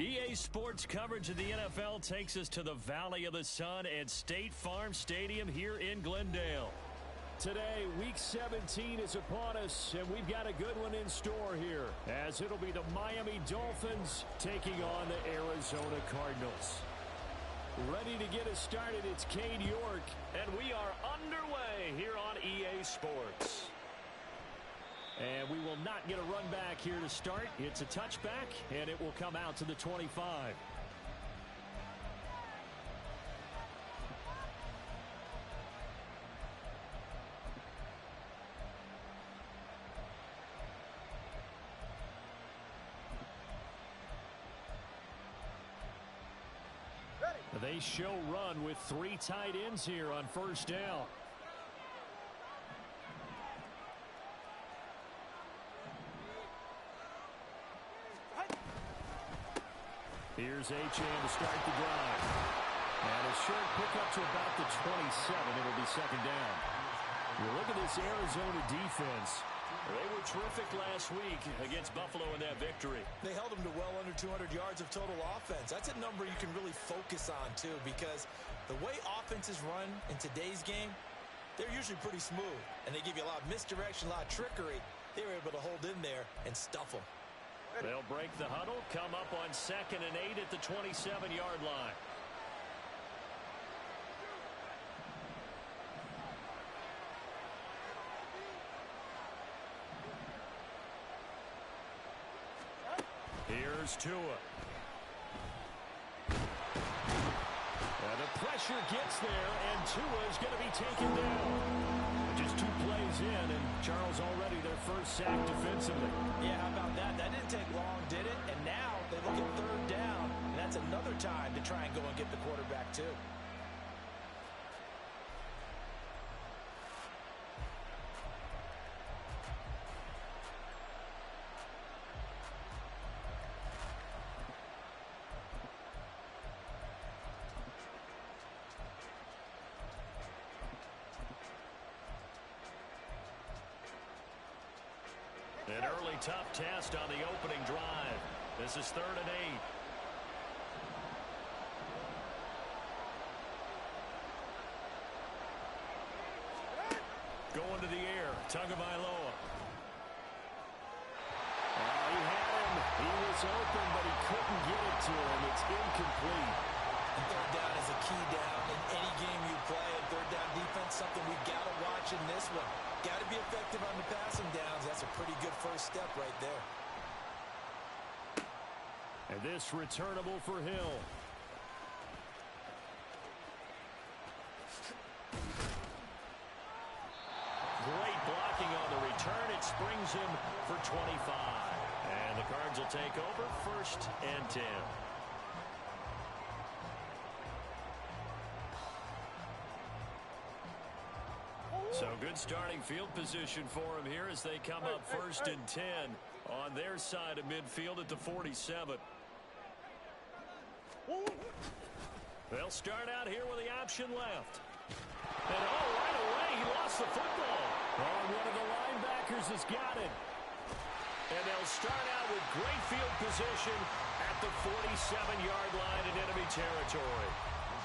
EA Sports coverage of the NFL takes us to the Valley of the Sun at State Farm Stadium here in Glendale. Today, Week 17 is upon us, and we've got a good one in store here, as it'll be the Miami Dolphins taking on the Arizona Cardinals. Ready to get us started, it's Cade York, and we are underway here on EA Sports. And we will not get a run back here to start. It's a touchback, and it will come out to the 25. They show run with 3 tight ends here on first down. Here's Achane to start the drive. And a short pickup to about the 27. It'll be second down. You look at this Arizona defense. They were terrific last week against Buffalo in that victory. They held them to well under 200 yards of total offense. That's a number you can really focus on, too, because the way offenses run in today's game, they're usually pretty smooth, and they give you a lot of misdirection, a lot of trickery. They were able to hold in there and stuff them. They'll break the huddle, come up on 2nd and 8 at the 27-yard line. Here's Tua. And the pressure gets there, and Tua is going to be taken down. Just 2 plays in, and Charles already their first sack defensively. Yeah, how about that? That didn't take long, did it? And now they look at 3rd down, and that's another time to try and go and get the quarterback, too. An early tough test on the opening drive. This is 3rd and 8. Going to the air, Tagovailoa. He had him. He was open, but he couldn't get it to him. It's incomplete. And 3rd down is a key down in any game you play. And 3rd down defense, something we've got to watch in this one. Got to be effective on the passing downs. That's a pretty good first step right there. And this returnable for Hill. Great blocking on the return. It springs him for 25. And the Cards will take over 1st and 10. So good starting field position for him here as they come up 1st and 10 on their side of midfield at the 47. They'll start out here with the option left. And right away he lost the football. One of the linebackers has got it. And they'll start out with great field position at the 47-yard line in enemy territory.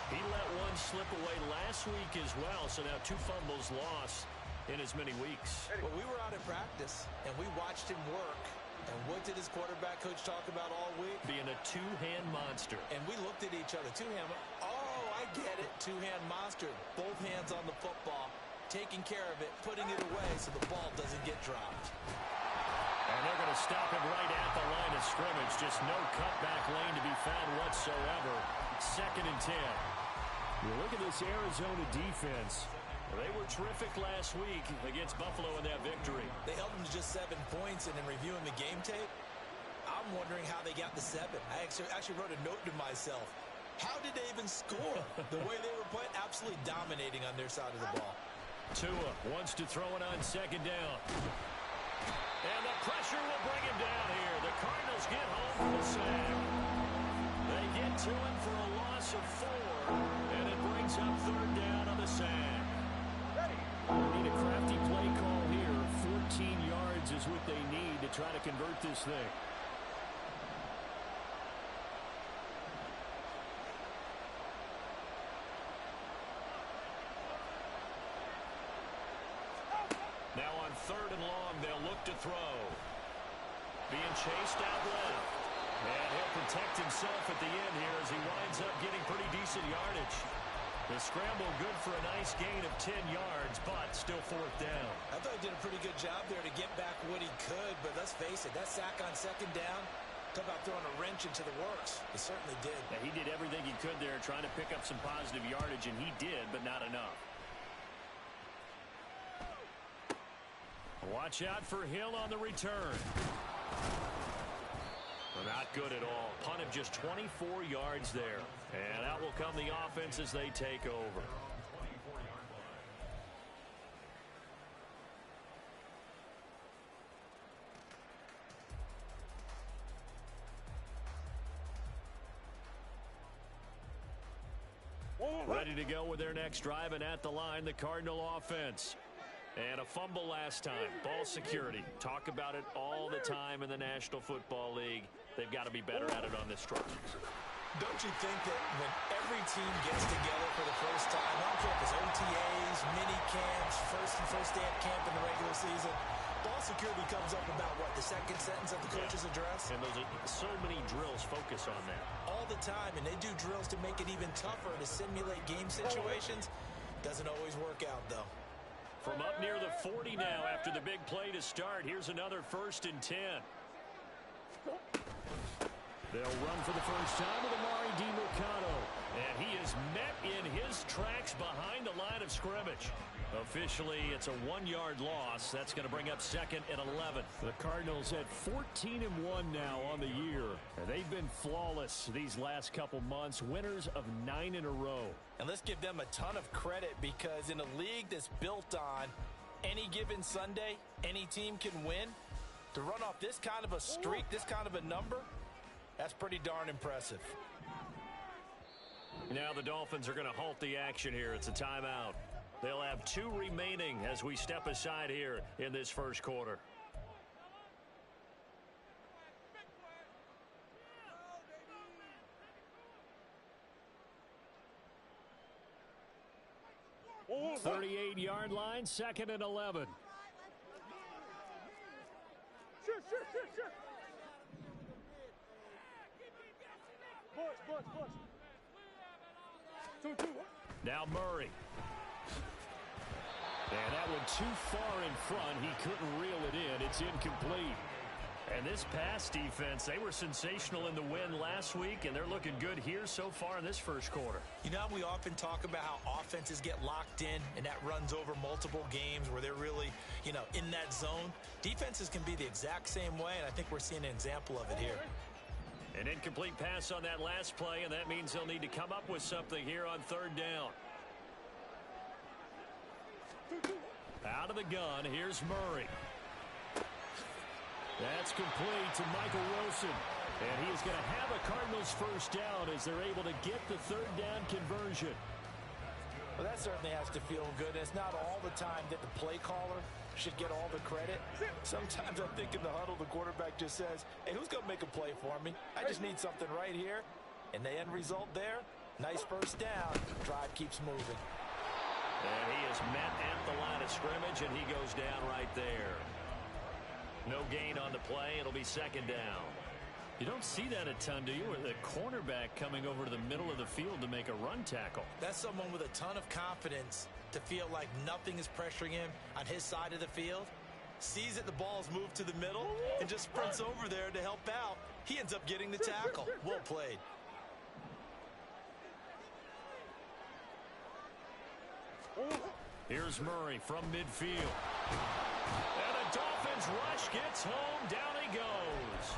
He let one slip away last week as well, so now 2 fumbles lost in as many weeks. Well, we were out at practice, and we watched him work. And what did his quarterback coach talk about all week? Being a 2-hand monster. And we looked at each other. 2-hand. Oh, I get it. 2-hand monster. Both hands on the football, taking care of it, putting it away so the ball doesn't get dropped. And they're going to stop him right at the line of scrimmage. Just no cutback lane to be found whatsoever. 2nd and 10. You look at this Arizona defense. They were terrific last week against Buffalo in that victory. They held them to just 7 points, and in reviewing the game tape, I'm wondering how they got the 7. I actually wrote a note to myself. How did they even score? The way they were playing, absolutely dominating on their side of the ball. Tua wants to throw it on 2nd down. And the pressure will bring him down here. The Cardinals get home for the sack. They get to him for a loss of 4, and it brings up 3rd down on the sack. Need a crafty play call here. 14 yards is what they need to try to convert this thing. to throw. Being chased out left. And he'll protect himself at the end here as he winds up getting pretty decent yardage. The scramble good for a nice gain of 10 yards, but still fourth down. I thought he did a pretty good job there to get back what he could, but let's face it, that sack on second down, talk about throwing a wrench into the works. He certainly did. Yeah, he did everything he could there trying to pick up some positive yardage, and he did, but not enough. Watch out for Hill on the return. Well, not good at all. Punt of just 24 yards there. And out will come the offense as they take over. Ready to go with their next drive, and at the line, the Cardinal offense. And a fumble last time. Ball security. Talk about it all the time in the National Football League. They've got to be better at it on this drive. Don't you think that when every team gets together for the first time, I don't care if it's OTAs, mini camps, first day at camp in the regular season, ball security comes up about what, the second sentence of the coach's address? And those are so many drills focus on that. All the time, and they do drills to make it even tougher to simulate game situations. Doesn't always work out, though. From up near the 40 now after the big play to start, here's another 1st and 10. They'll run for the first time with Amari DiMercado. And he is met in his tracks behind the line of scrimmage. Officially, it's a 1-yard loss. That's going to bring up 2nd and 11. The Cardinals at 14-1 now on the year. And they've been flawless these last couple months. Winners of 9 in a row. And let's give them a ton of credit, because in a league that's built on any given Sunday, any team can win. To run off this kind of a streak, this kind of a number, that's pretty darn impressive. Now the Dolphins are going to halt the action here. It's a timeout. They'll have 2 remaining as we step aside here in this first quarter. Oh, 38-yard line, 2nd and 11. Now Murray. And that one too far in front. He couldn't reel it in. It's incomplete. And this pass defense, they were sensational in the win last week, and they're looking good here so far in this first quarter. You know, we often talk about how offenses get locked in, and that runs over multiple games where they're really, in that zone. Defenses can be the exact same way, and I think we're seeing an example of it here. An incomplete pass on that last play, and that means they'll need to come up with something here on 3rd down. Out of the gun, here's Murray. That's complete to Michael Wilson. And he is going to have a Cardinals first down as they're able to get the 3rd down conversion. Well, that certainly has to feel good. It's not all the time that the play caller should get all the credit. Sometimes I think in the huddle, the quarterback just says, hey, who's going to make a play for me? I just need something right here. And the end result there, nice first down. Drive keeps moving. And he is met at the line of scrimmage, and he goes down right there. No gain on the play. It'll be 2nd down. You don't see that a ton, do you? Or the cornerback coming over to the middle of the field to make a run tackle. That's someone with a ton of confidence to feel like nothing is pressuring him on his side of the field. Sees that the ball's moved to the middle and just sprints over there to help out. He ends up getting the tackle. Well played. Here's Murray from midfield. And a Dolphins rush gets home. Down he goes.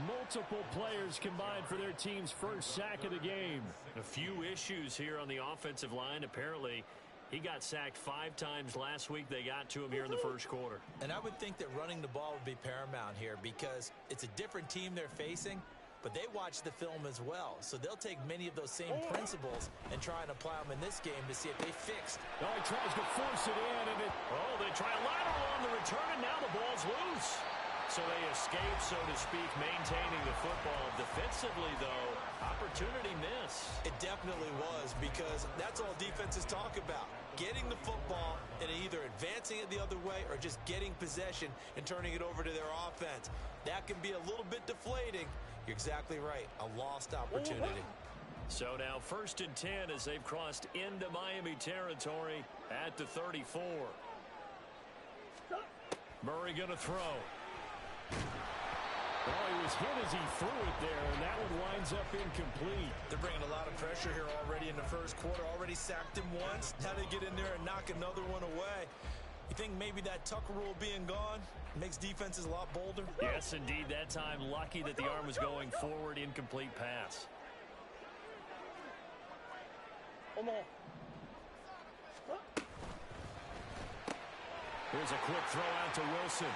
Multiple players combined for their team's first sack of the game. A few issues here on the offensive line. Apparently, he got sacked 5 times last week. They got to him here in the first quarter. And I would think that running the ball would be paramount here, because it's a different team they're facing, but they watch the film as well. So they'll take many of those same principles and try and apply them in this game to see if they fixed. Oh, he tries to force it in, and they try a lateral on the return, and now the ball's loose. So they escape, so to speak, maintaining the football. Defensively, though, opportunity miss. It definitely was, because that's all defenses talk about. getting the football and either advancing it the other way or just getting possession and turning it over to their offense. That can be a little bit deflating. You're exactly right. A lost opportunity. So now 1st and 10 as they've crossed into Miami territory at the 34. Murray going to throw. Well, he was hit as he threw it there, and that one winds up incomplete. They're bringing a lot of pressure here already in the first quarter. Already sacked him once. Now they get in there and knock another one away. You think maybe that Tucker rule being gone makes defenses a lot bolder? Yes, indeed. That time, lucky that the arm was going forward. Incomplete pass. Here's a quick throw out to Wilson.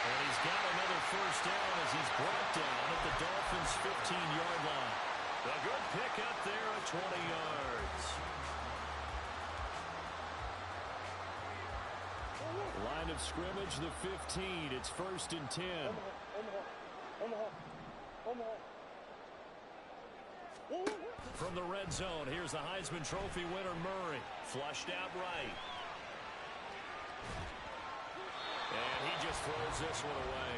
And he's got another first down as he's brought down at the Dolphins' 15-yard line. A good pick up there at 20 yards. Line of scrimmage, the 15. It's 1st and 10. From the red zone, here's the Heisman Trophy winner, Murray. Flushed out right. And he just throws this one away.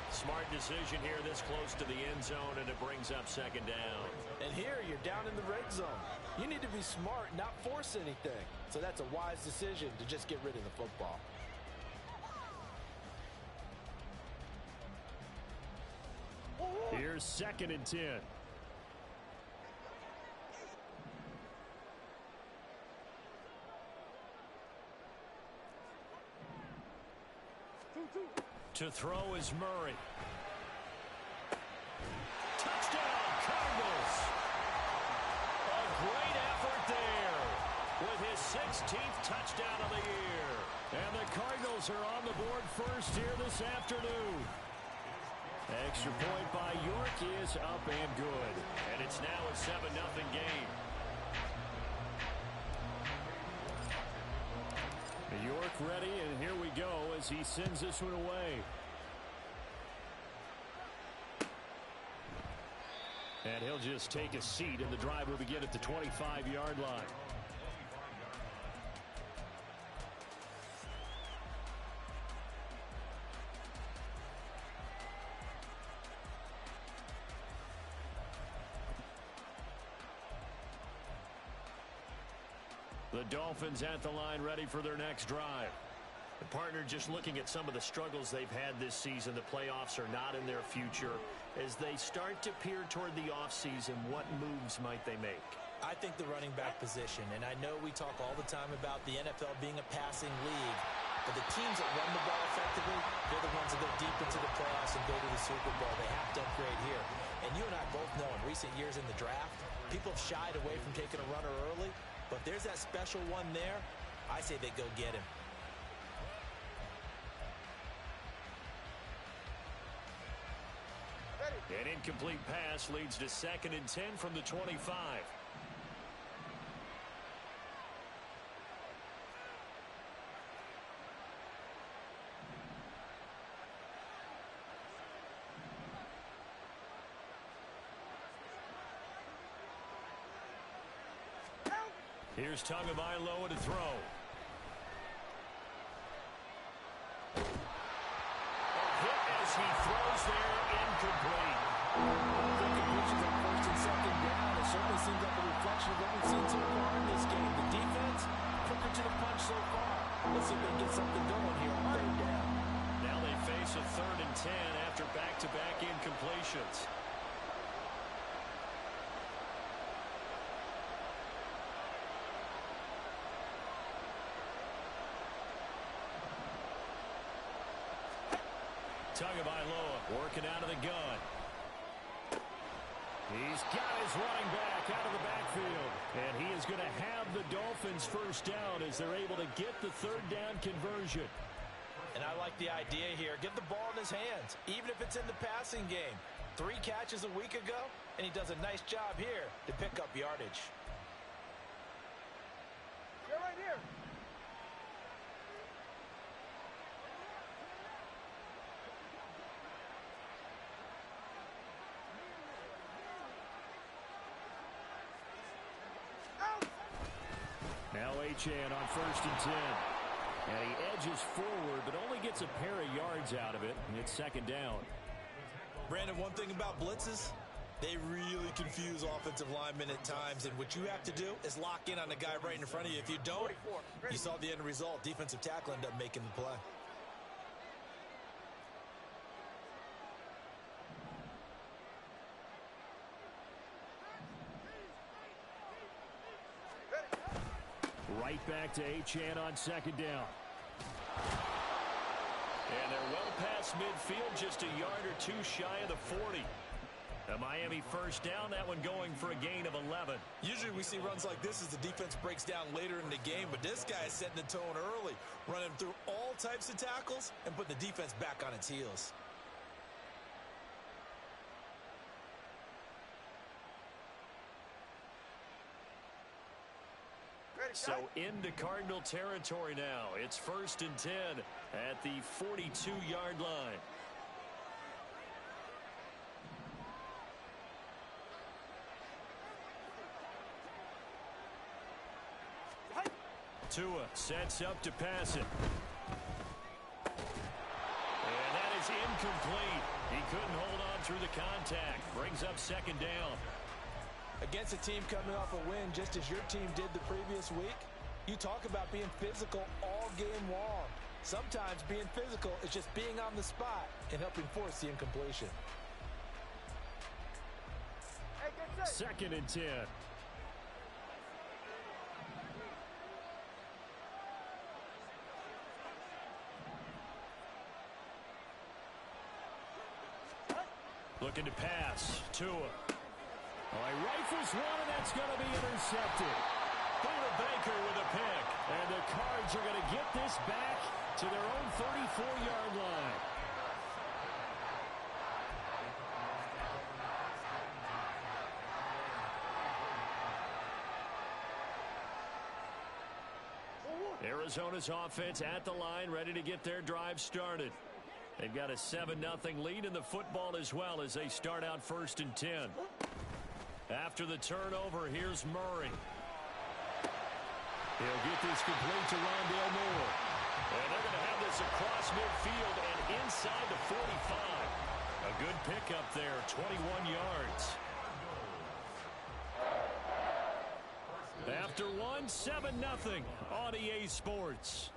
Smart decision here this close to the end zone, and it brings up 2nd down. And here you're down in the red zone. You need to be smart, not force anything. So that's a wise decision to just get rid of the football. Here's 2nd and 10. To throw is Murray. Touchdown, Cardinals. A great effort there with his 16th touchdown of the year. And the Cardinals are on the board first here this afternoon. Extra point by York is up and good. And it's now a 7-0 game. York ready, and here we go as he sends this one away. And he'll just take a seat, and the drive will begin at the 25-yard line. The Dolphins at the line, ready for their next drive. The partner just looking at some of the struggles they've had this season. The playoffs are not in their future. As they start to peer toward the offseason, what moves might they make? I think the running back position, and I know we talk all the time about the NFL being a passing league, but the teams that run the ball effectively, they're the ones that go deep into the playoffs and go to the Super Bowl. They have to upgrade here. And you and I both know in recent years in the draft, people have shied away from taking a runner early. But if there's that special one there, I say they go get him. An incomplete pass leads to 2nd and 10 from the 25. Here's Tagovailoa to throw. A hit as he throws there, incomplete. The completions on 1st and 2nd down. It certainly seems like a reflection of what we've seen so far in this game. The defense, quicker to the punch so far. Let's see if they can get something going here on 3rd down. Now they face a 3rd and 10 after back-to-back incompletions. Tagovailoa working out of the gun. He's got his running back out of the backfield. And he is going to have the Dolphins first down as they're able to get the 3rd down conversion. And I like the idea here. Get the ball in his hands, even if it's in the passing game. 3 catches a week ago, and he does a nice job here to pick up yardage. You're right here. Now Achane on 1st and 10. And he edges forward, but only gets a pair of yards out of it. And it's 2nd down. Brandon, one thing about blitzes, they really confuse offensive linemen at times. And what you have to do is lock in on the guy right in front of you. If you don't, you saw the end result. Defensive tackle ended up making the play. Right back to Achane on 2nd down. And they're well past midfield, just a yard or two shy of the 40. A Miami 1st down, that one going for a gain of 11. Usually we see runs like this as the defense breaks down later in the game, but this guy is setting the tone early, running through all types of tackles and putting the defense back on its heels. So into Cardinal territory now. It's 1st and 10 at the 42-yard line. Tua sets up to pass it. And that is incomplete. He couldn't hold on through the contact. Brings up 2nd down. Against a team coming off a win just as your team did the previous week, you talk about being physical all game long. Sometimes being physical is just being on the spot and helping force the incompletion. 2nd and 10. Looking to pass. Tua. Well, he rifles one, and that's going to be intercepted. Buda Baker with a pick. And the Cards are going to get this back to their own 34-yard line. Arizona's offense at the line, ready to get their drive started. They've got a 7-0 lead in the football as well as they start out 1st and 10. After the turnover, here's Murray. He'll get this complete to Rondale Moore. And they're going to have this across midfield and inside the 45. A good pickup there, 21 yards. After one, 7-0 on EA Sports.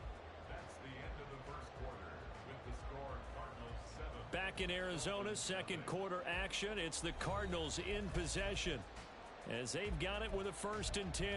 Back in Arizona, 2nd quarter action. It's the Cardinals in possession as they've got it with a 1st and 10.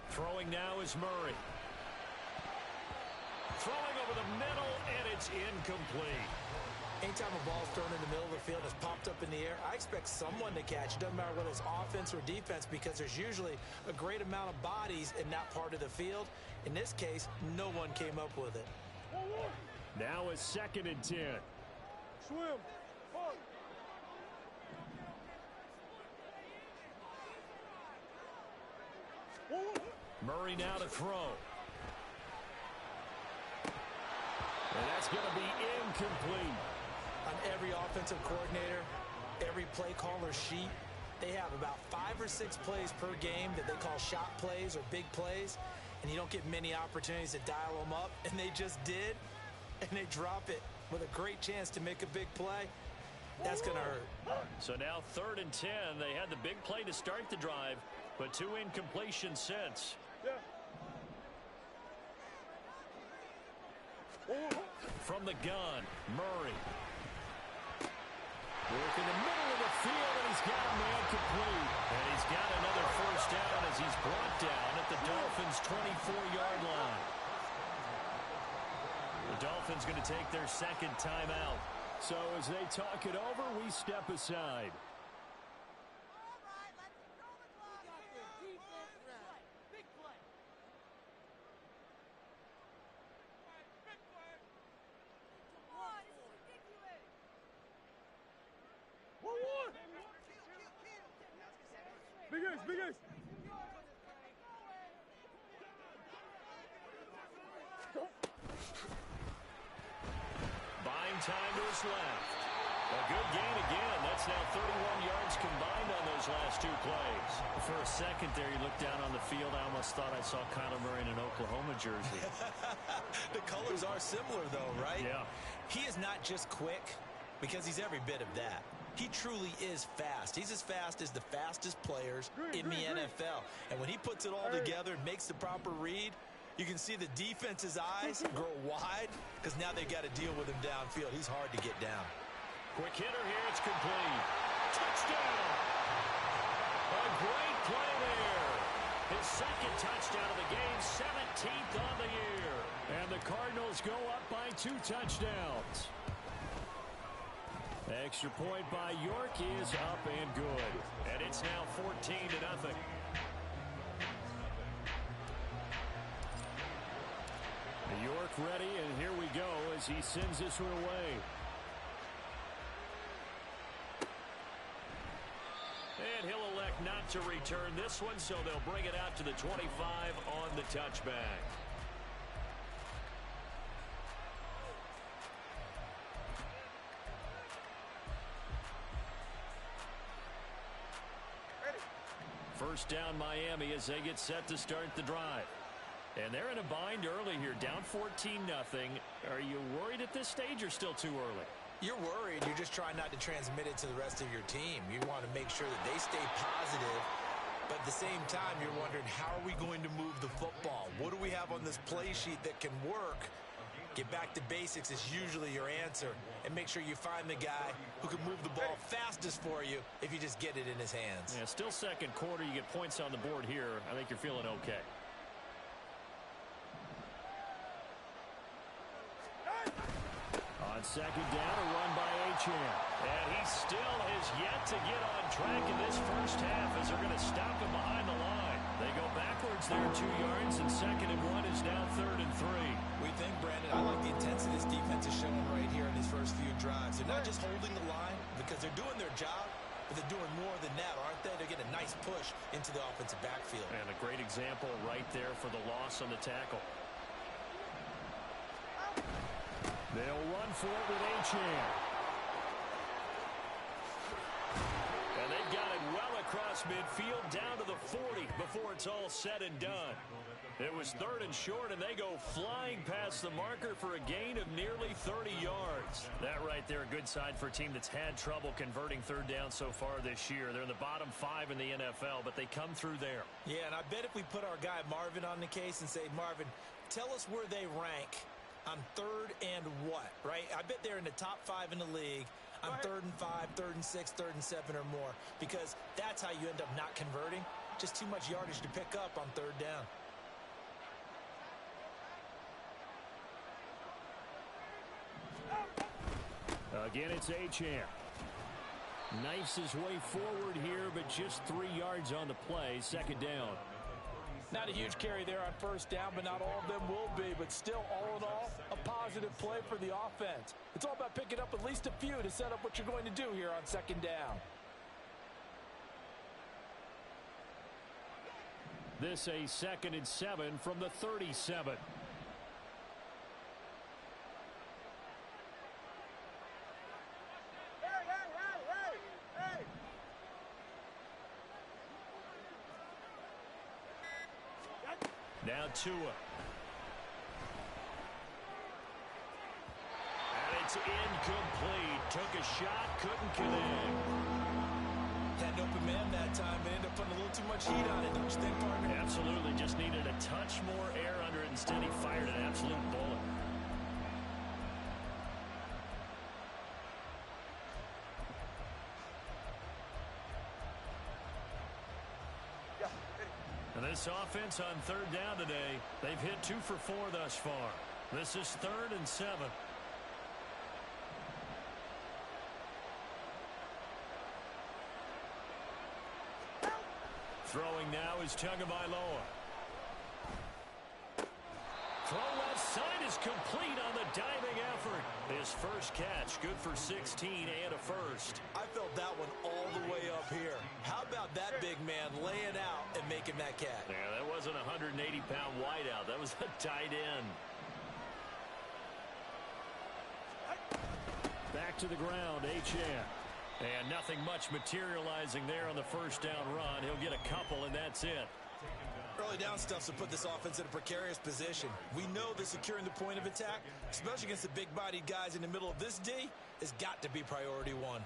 Throwing now is Murray. Throwing over the middle, and it's incomplete. Anytime a ball's thrown in the middle of the field, has popped up in the air, I expect someone to catch. It doesn't matter whether it's offense or defense because there's usually a great amount of bodies in that part of the field. In this case, no one came up with it. Now a 2nd and 10. Swim. Murray now to throw. And that's going to be incomplete. On every offensive coordinator, every play caller sheet, they have about 5 or 6 plays per game that they call shot plays or big plays, and you don't get many opportunities to dial them up, and they just did, and they drop it with a great chance to make a big play. That's going to hurt. So now 3rd and 10. They had the big play to start the drive, but 2 incompletions since. From the gun, Murray. Work in the middle of the field, and he's got a man complete. And he's got another 1st down as he's brought down at the Dolphins' 24-yard line. The Dolphins going to take their 2nd timeout. So as they talk it over, we step aside. Buying time to his left. A good gain again. That's now 31 yards combined on those last two plays. For a second there, you looked down on the field. I almost thought I saw Kyler Murray in an Oklahoma jersey. The colors are similar, though, right? Yeah. He is not just quick, because he's every bit of that. He truly is fast. He's as fast as the fastest players in the NFL. And when he puts it all together and makes the proper read, you can see the defense's eyes grow wide because now they've got to deal with him downfield. He's hard to get down. Quick hitter here. It's complete. Touchdown. A great play there. His second touchdown of the game, 17th on the year. And the Cardinals go up by 2 touchdowns. Extra point by York is up and good. And it's now 14-0. York ready, and here we go as he sends this one away. And he'll elect not to return this one, so they'll bring it out to the 25 on the touchback. First down Miami as they get set to start the drive. And they're in a bind early here, down 14-0. Are you worried at this stage or still too early? You're worried. You're just trying not to transmit it to the rest of your team. You want to make sure that they stay positive, but at the same time, you're wondering, how are we going to move the football? What do we have on this play sheet that can work? Get back to basics is usually your answer, and make sure you find the guy who can move the ball fastest for you if you just get it in his hands. Yeah, still second quarter. You get points on the board here. I think you're feeling okay. On second down, a run by Achane. And he still has yet to get on track in this first half as they're going to stop him behind the line. They go backwards there 2 yards, and 2nd and 1 is now 3rd and 3. We think, Brandon, I like the intensity this defense is showing right here in these first few drives. They're not just holding the line because they're doing their job, but they're doing more than that, aren't they? They're getting a nice push into the offensive backfield. And a great example right there for the loss on the tackle. They'll run for it with Achane. And they've got it well across midfield down to the 40 before it's all said and done. It was 3rd and short, and they go flying past the marker for a gain of nearly 30 yards. That right there, a good sign for a team that's had trouble converting 3rd down so far this year. They're in the bottom 5 in the NFL, but they come through there. Yeah, and I bet if we put our guy Marvin on the case and say, Marvin, tell us where they rank on 3rd and what, right? I bet they're in the top 5 in the league on 3rd and 5, 3rd and 6, 3rd and 7 or more, because that's how you end up not converting. Just too much yardage to pick up on 3rd down. Again, it's Achane. Knifes his way forward here, but just 3 yards on the play. 2nd down. Not a huge carry there on 1st down, but not all of them will be. But still, all in all, a positive play for the offense. It's all about picking up at least a few to set up what you're going to do here on 2nd down. This a 2nd and 7 from the 37. Now Tua. And it's incomplete. Took a shot, couldn't connect. Had an open man that time, but ended up putting a little too much heat on it, don't you think, partner? Absolutely. Just needed a touch more air under it. Instead, he fired an absolute bullet. And this offense on 3rd down today, they've hit 2 for 4 thus far. This is 3rd and 7. Throwing now is Tagovailoa. Throw left side is complete on the diving effort. His first catch, good for 16 and a first. I felt that one all the way up here. How about that big man laying out and making that catch? Yeah, that wasn't a 180-pound wideout. That was a tight end. Back to the ground, Achane. And nothing much materializing there on the first down run. He'll get a couple, and that's it. Early down stuff's to put this offense in a precarious position. We know that securing the point of attack, especially against the big-bodied guys in the middle of this D, has got to be priority one.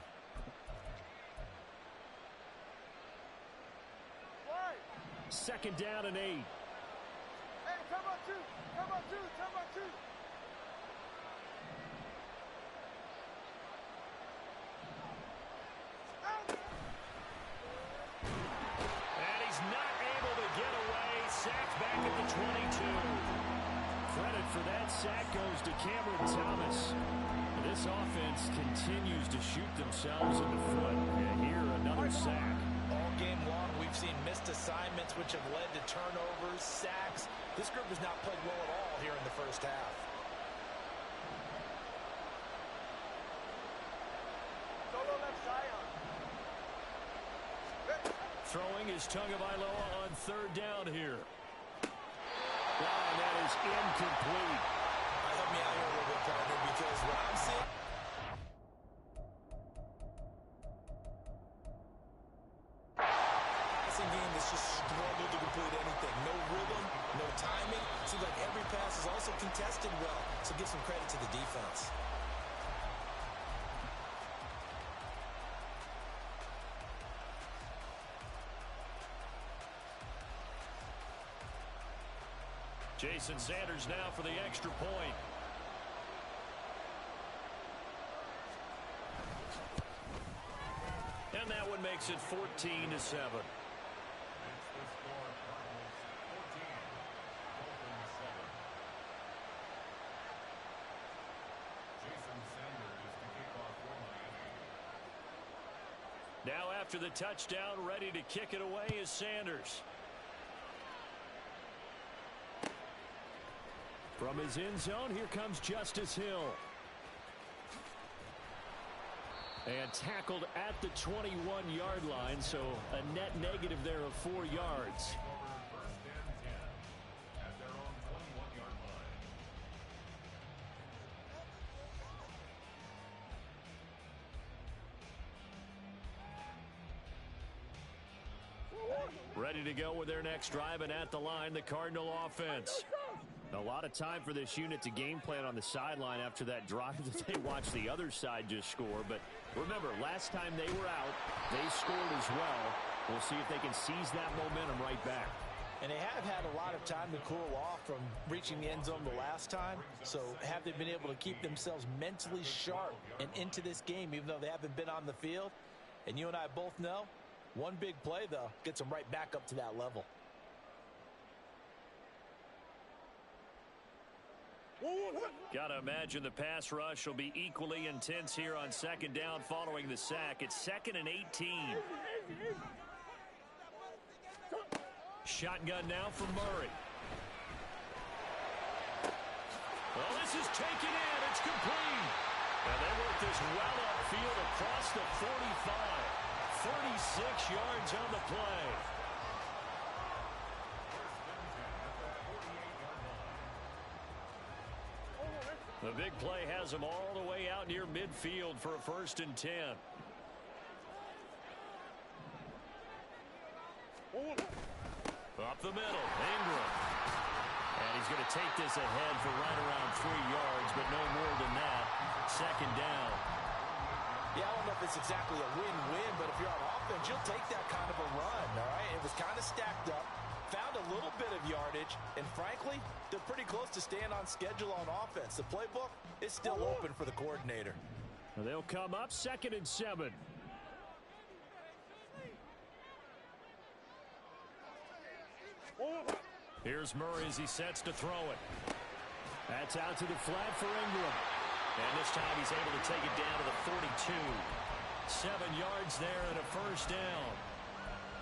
Second down and 8. Hey, come on, two. Come on, two. Come on, two. And he's not able to get away. Sacked back at the 22. Credit for that sack goes to Cameron Thomas. This offense continues to shoot themselves in the foot. And here, another sack. All game long, we've seen missed assignments, which have led to turnovers, sacks. This group has not played well at all here in the first half. Solo left side. Throwing is Tagovailoa on third down here. And that is incomplete. Help me out here a little bit, partner, because what I'm seeing... game that's just struggled to complete anything. No rhythm, no timing. Seems like every pass is also contested well, so give some credit to the defense. Jason Sanders now for the extra point. And that one makes it 14-7. Now after the touchdown, ready to kick it away is Sanders. From his end zone, here comes Justice Hill. And tackled at the 21-yard line, so a net negative there of 4 yards. Ready to go with their next drive, and at the line, the Cardinal offense. A lot of time for this unit to game plan on the sideline after that drive that they watched the other side just score. But remember, last time they were out, they scored as well. We'll see if they can seize that momentum right back. And they have had a lot of time to cool off from reaching the end zone the last time. So have they been able to keep themselves mentally sharp and into this game, even though they haven't been on the field? And you and I both know, one big play, though, gets them right back up to that level. Gotta imagine the pass rush will be equally intense here on second down following the sack. It's 2nd and 18. Shotgun now for Murray. Well, this is taken in. It's complete. And they work this well upfield across the 45. 36 yards on the play. The big play has them all the way out near midfield for a 1st and 10. Up the middle, Ingram. And he's going to take this ahead for right around 3 yards, but no more than that. 2nd down. Yeah, I don't know if it's exactly a win-win, but if you're on offense, you'll take that kind of a run, all right? It was kind of stacked up. Found a little bit of yardage, and frankly, they're pretty close to staying on schedule on offense. The playbook is still open for the coordinator. They'll come up 2nd and 7. Here's Murray as he sets to throw it. That's out to the flat for Ingram. And this time he's able to take it down to the 42. 7 yards there and a 1st down.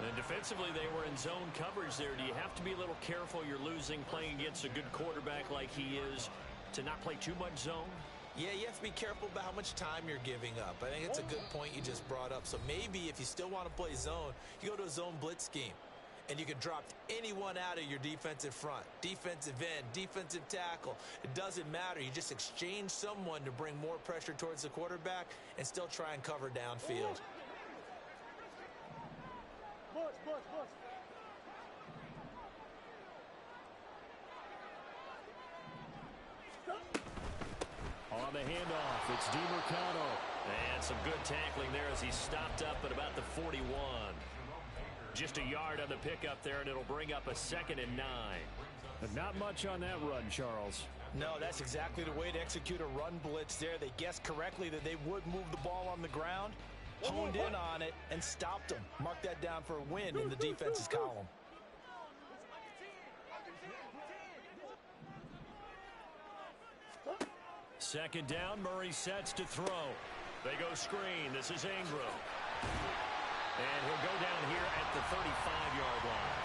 And defensively, they were in zone coverage there. Do you have to be a little careful you're losing playing against a good quarterback like he is to not play too much zone? Yeah, you have to be careful about how much time you're giving up. I think it's a good point you just brought up. So maybe if you still want to play zone, you go to a zone blitz scheme. And you can drop anyone out of your defensive front. Defensive end, defensive tackle. It doesn't matter. You just exchange someone to bring more pressure towards the quarterback and still try and cover downfield. On the handoff, it's DiMercado. And some good tackling there as he stopped up at about the 41. Just a yard on the pickup there, and it'll bring up a 2nd and 9. But not much on that run, Charles. No, that's exactly the way to execute a run blitz there. They guessed correctly that they would move the ball on the ground, honed in on it, and stopped them. Mark that down for a win in the defense's column. Second down, Murray sets to throw. They go screen. This is Ingram. And he'll go down here at the 35-yard line.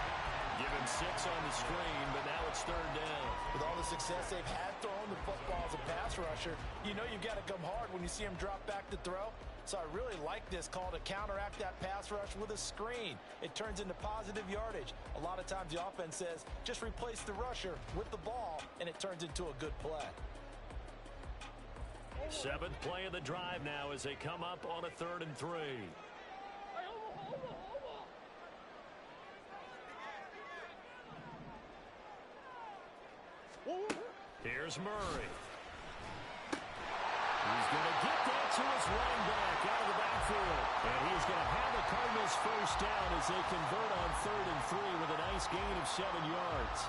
Give him 6 on the screen, but now it's 3rd down. With all the success they've had throwing the football as a pass rusher, you know you've got to come hard when you see him drop back to throw. So I really like this call to counteract that pass rush with a screen. It turns into positive yardage. A lot of times the offense says, just replace the rusher with the ball, and it turns into a good play. 7th play of the drive now as they come up on a 3rd and 3. Here's Murray. He's going to get that to his running back out of the backfield. And he's going to have the Cardinals first down as they convert on 3rd and 3 with a nice gain of 7 yards.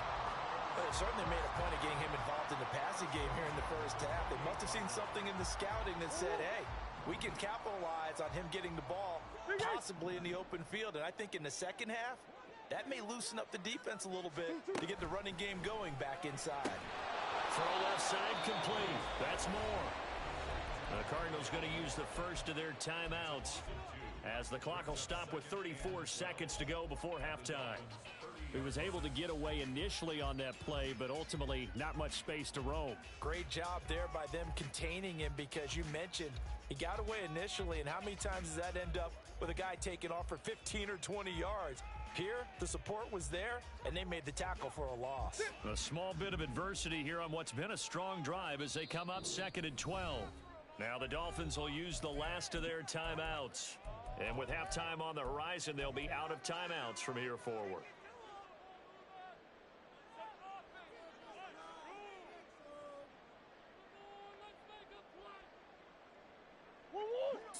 Well, they certainly made a point of getting him involved in the passing game here in the first half. They must have seen something in the scouting that said, hey, we can capitalize on him getting the ball, possibly in the open field. And I think in the second half, that may loosen up the defense a little bit to get the running game going back inside. Throw left side complete. That's more. The Cardinals going to use the first of their timeouts as the clock will stop with 34 seconds to go before halftime. He was able to get away initially on that play, but ultimately not much space to roam. Great job there by them containing him, because you mentioned he got away initially, and how many times does that end up with a guy taking off for 15 or 20 yards? Here, the support was there, and they made the tackle for a loss. A small bit of adversity here on what's been a strong drive as they come up 2nd and 12. Now the Dolphins will use the last of their timeouts. And with halftime on the horizon, they'll be out of timeouts from here forward.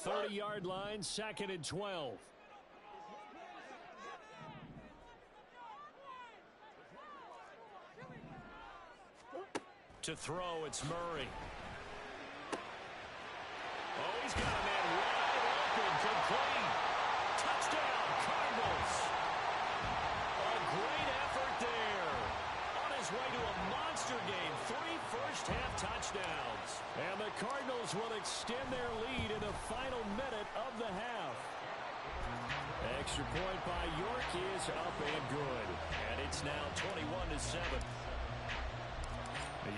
30-yard line, 2nd and 12. To throw, it's Murray. Oh, he's got a man wide open, complete. Touchdown, Cardinals. A great effort there. On his way to a monster game, 3 first-half touchdowns. And the Cardinals will extend their lead in the final minute of the half. Extra point by York is up and good. And it's now 21-7.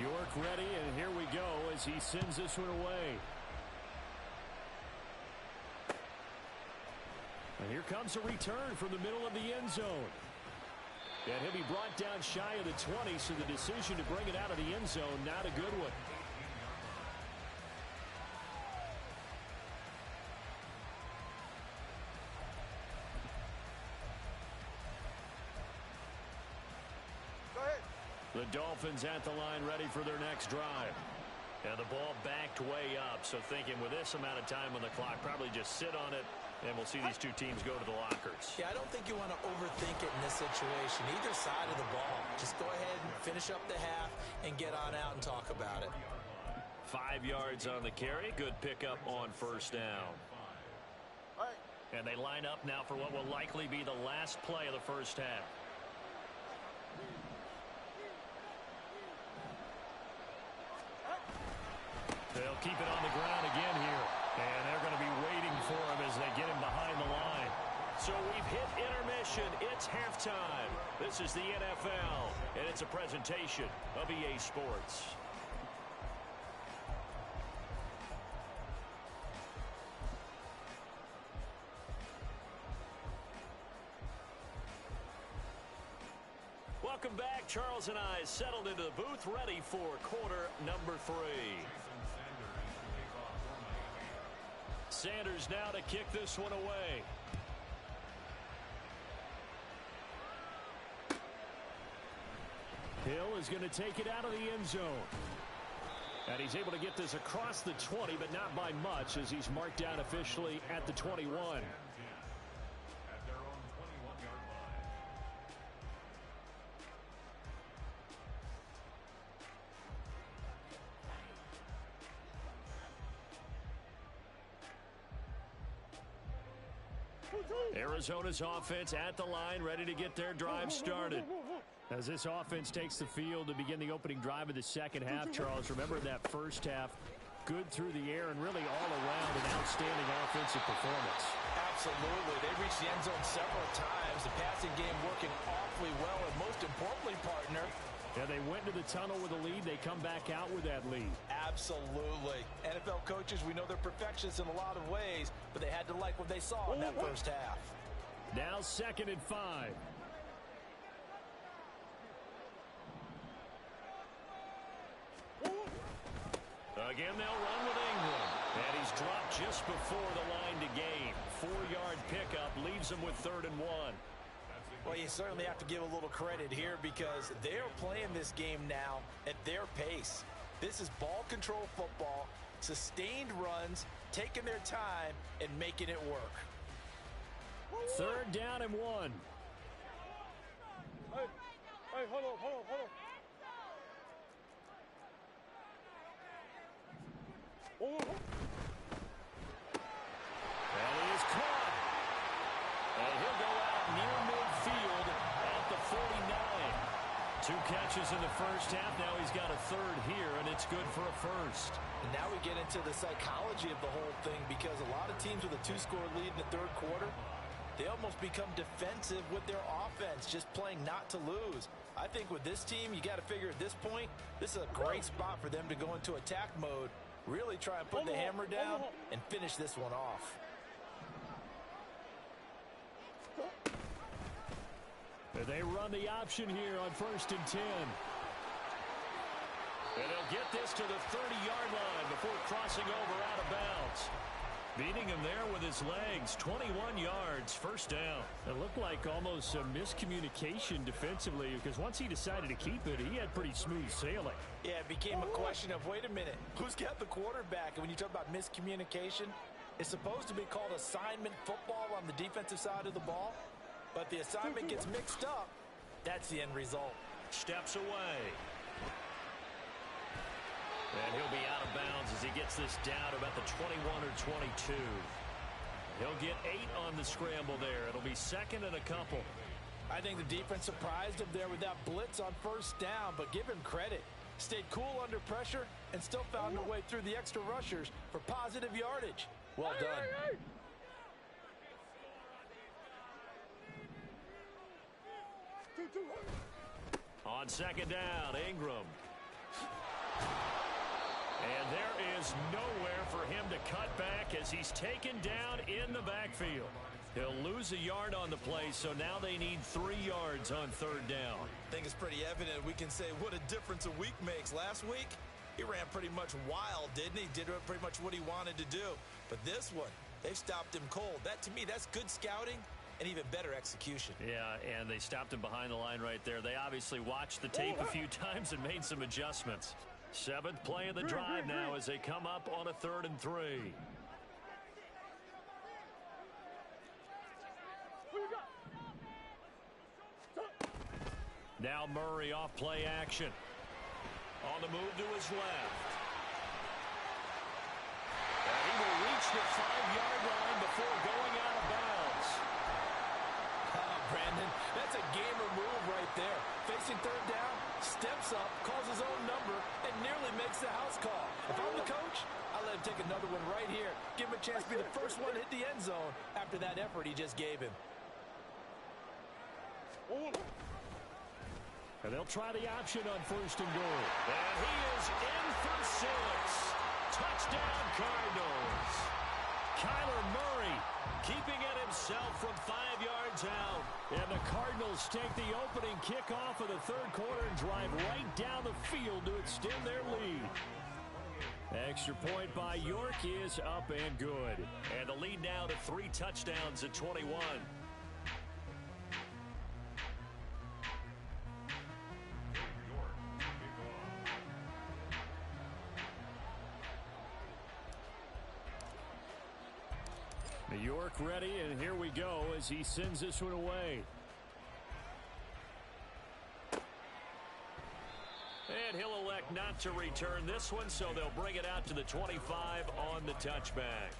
York ready, and here we go as he sends this one away. And here comes a return from the middle of the end zone. And he'll be brought down shy of the 20, so the decision to bring it out of the end zone, not a good one. The Dolphins at the line, ready for their next drive. And the ball backed way up, so thinking with this amount of time on the clock, probably just sit on it, and we'll see these two teams go to the lockers. Yeah, I don't think you want to overthink it in this situation. Either side of the ball. Just go ahead and finish up the half and get on out and talk about it. 5 yards on the carry. Good pickup on first down. And they line up now for what will likely be the last play of the first half. They'll keep it on the ground again here. And they're going to be waiting for him as they get him behind the line. So we've hit intermission. It's halftime. This is the NFL, and it's a presentation of EA Sports. Welcome back. Charles and I settled into the booth, ready for quarter number 3. Sanders now to kick this one away. Hill is going to take it out of the end zone. And he's able to get this across the 20, but not by much, as he's marked down officially at the 21. Arizona's offense at the line, ready to get their drive started. As this offense takes the field to begin the opening drive of the second half, Charles, remember that first half, good through the air and really all around an outstanding offensive performance. Absolutely. They reached the end zone several times. The passing game working awfully well, and most importantly, partner, yeah, they went to the tunnel with a lead. They come back out with that lead. Absolutely. NFL coaches, we know they're perfectionists in a lot of ways, but they had to like what they saw in that first half. Now 2nd and 5. Again, they'll run with Ingram. And he's dropped just before the line to gain. 4-yard pickup leaves him with 3rd and 1. Well, you certainly have to give a little credit here because they're playing this game now at their pace. This is ball control football, sustained runs, taking their time, and making it work. 3rd down and 1. Hey, hold on. And he is caught. And he'll go out near midfield at the 49. 2 catches in the first half. Now he's got a 3rd here, and it's good for a 1st. And now we get into the psychology of the whole thing because a lot of teams with a 2-score lead in the 3rd quarter, they almost become defensive with their offense, just playing not to lose. I think with this team, you got to figure at this point, this is a great spot for them to go into attack mode, really try and put the hammer down and finish this one off. They run the option here on 1st and 10. And he'll get this to the 30-yard line before crossing over out of bounds. Beating him there with his legs, 21 yards, 1st down. It looked like almost a miscommunication defensively because once he decided to keep it, he had pretty smooth sailing. Yeah, it became a question of, wait a minute, who's got the quarterback? And when you talk about miscommunication, it's supposed to be called assignment football on the defensive side of the ball. But the assignment gets mixed up. That's the end result. Steps away. And he'll be out of bounds as he gets this down about the 21 or 22. He'll get 8 on the scramble there. It'll be 2nd and a couple. I think the defense surprised him there with that blitz on 1st down, but give him credit. Stayed cool under pressure and still found a way through the extra rushers for positive yardage. Well done. On 2nd down, Ingram. And there is nowhere for him to cut back as he's taken down in the backfield. He'll lose a yard on the play, so now they need 3 yards on 3rd down. I think it's pretty evident. We can say what a difference a week makes. Last week, he ran pretty much wild, didn't he? Did pretty much what he wanted to do. But this one, they've stopped him cold. That, to me, that's good scouting and even better execution. Yeah, and they stopped him behind the line right there. They obviously watched the tape a few times and made some adjustments. 7th play of the drive now as they come up on a 3rd and 3. Now Murray off play action. On the move to his left. And he will reach the 5-yard line before going out of bounds. Brandon, that's a gamer move right there. Facing 3rd down, steps up, calls his own number, and nearly makes the house call. If I'm the coach, I'll let him take another one right here. Give him a chance to be the first one to hit the end zone after that effort he just gave him. And they'll try the option on 1st and goal. And he is in for 6. Touchdown, Cardinals. Kyler Murray keeping it himself from 5 yards out. And the Cardinals take the opening kickoff of the third quarter and drive right down the field to extend their lead. Extra point by York is up and good. And the lead now to 3 touchdowns at 21. New York ready, and here we go as he sends this one away. And he'll elect not to return this one, so they'll bring it out to the 25 on the touchback.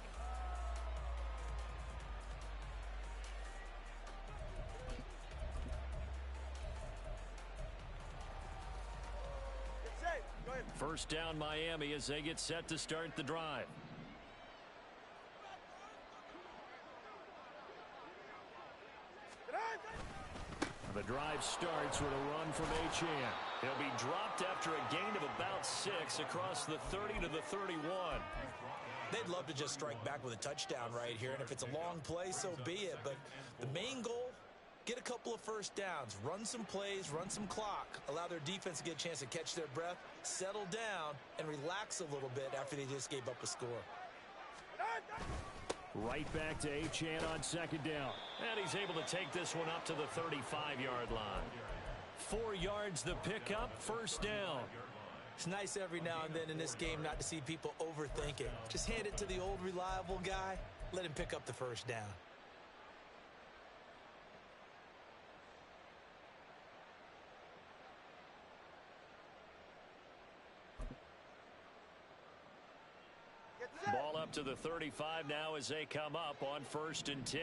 First down Miami as they get set to start the drive. The drive starts with a run from Achane. He'll be dropped after a gain of about 6 across the 30 to the 31. They'd love to just strike back with a touchdown right here, and if it's a long play, so be it. But the main goal, get a couple of first downs, run some plays, run some clock, allow their defense to get a chance to catch their breath, settle down, and relax a little bit after they just gave up a score. Right back to Achane on second down. And he's able to take this one up to the 35-yard line. 4 yards the pickup, first down. It's nice every now and then in this game not to see people overthink it. Just hand it to the old reliable guy. Let him pick up the first down. Ball up to the 35 now as they come up on 1st and 10.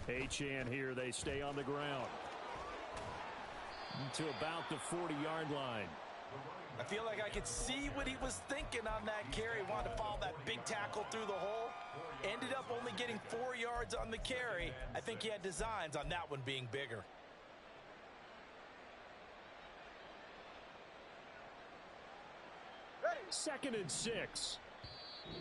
Achane here, they stay on the ground. To about the 40-yard line. I feel like I could see what he was thinking on that carry. Wanted to follow that big tackle through the hole. Ended up only getting 4 yards on the carry. I think he had designs on that one being bigger. Second and 6.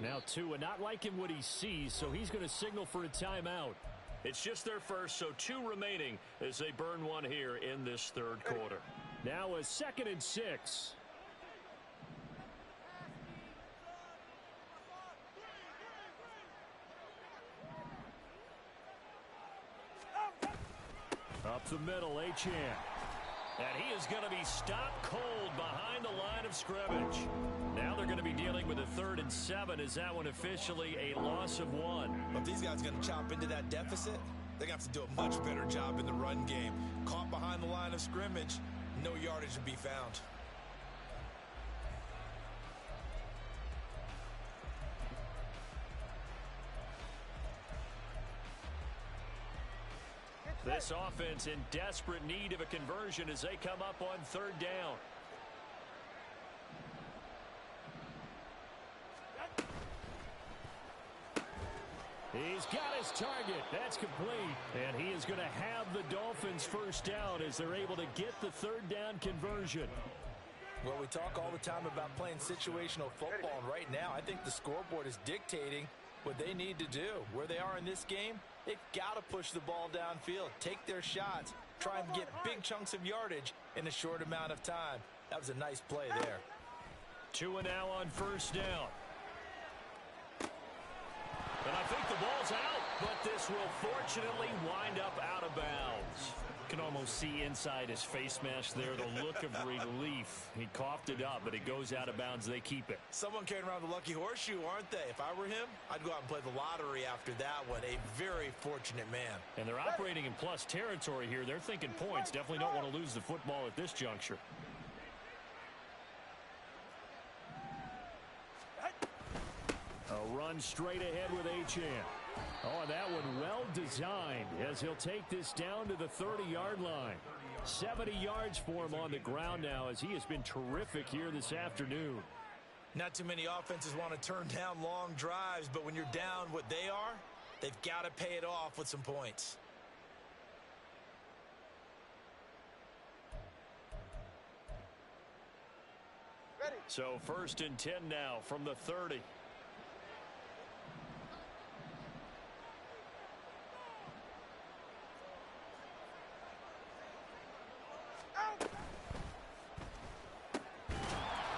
Now Tua not liking what he sees, so he's going to signal for a timeout. It's just their first, so 2 remaining as they burn one here in this third quarter. Now a 2nd and 6. Up the middle, Achane. And he is going to be stopped cold behind the line of scrimmage. Now they're going to be dealing with a 3rd and 7. Is that one officially a loss of 1? But if these guys are going to chop into that deficit, they're going to have to do a much better job in the run game. Caught behind the line of scrimmage, no yardage to be found. This offense in desperate need of a conversion as they come up on 3rd down. He's got his target. That's complete. And he is going to have the Dolphins first down as they're able to get the 3rd down conversion. Well, we talk all the time about playing situational football, and right now I think the scoreboard is dictating what they need to do. Where they are in this game, they've got to push the ball downfield, take their shots, try and get big chunks of yardage in a short amount of time. That was a nice play there. Tua now on 1st down. And I think the ball's out, but this will fortunately wind up out of bounds. You can almost see inside his face mask there the look of relief. He coughed it up, but it goes out of bounds. They keep it. Someone carrying around the lucky horseshoe, aren't they? If I were him, I'd go out and play the lottery after that one. A very fortunate man. And they're operating in plus territory here. They're thinking points. Definitely don't want to lose the football at this juncture. A run straight ahead with Achane. Oh, that one well designed as he'll take this down to the 30-yard line. 70 yards for him on the ground now as he has been terrific here this afternoon. Not too many offenses want to turn down long drives, but when you're down what they are, they've got to pay it off with some points. So 1st and 10 now from the 30.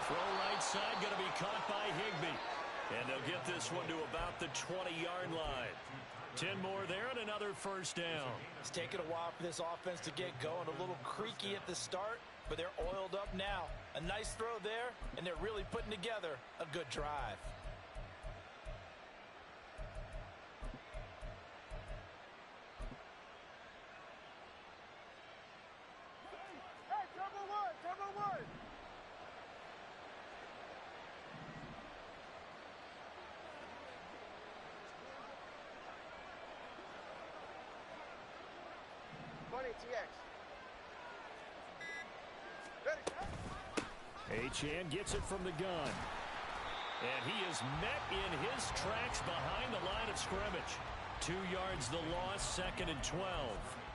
Throw right side, going to be caught by Higbee. And they'll get this one to about the 20-yard line. 10 more there and another 1st down. It's taken a while for this offense to get going. A little creaky at the start, but they're oiled up now. A nice throw there, and they're really putting together a good drive. Hey, cover one. TX. Achane gets it from the gun. And he is met in his tracks behind the line of scrimmage. 2 yards the loss, 2nd and 12.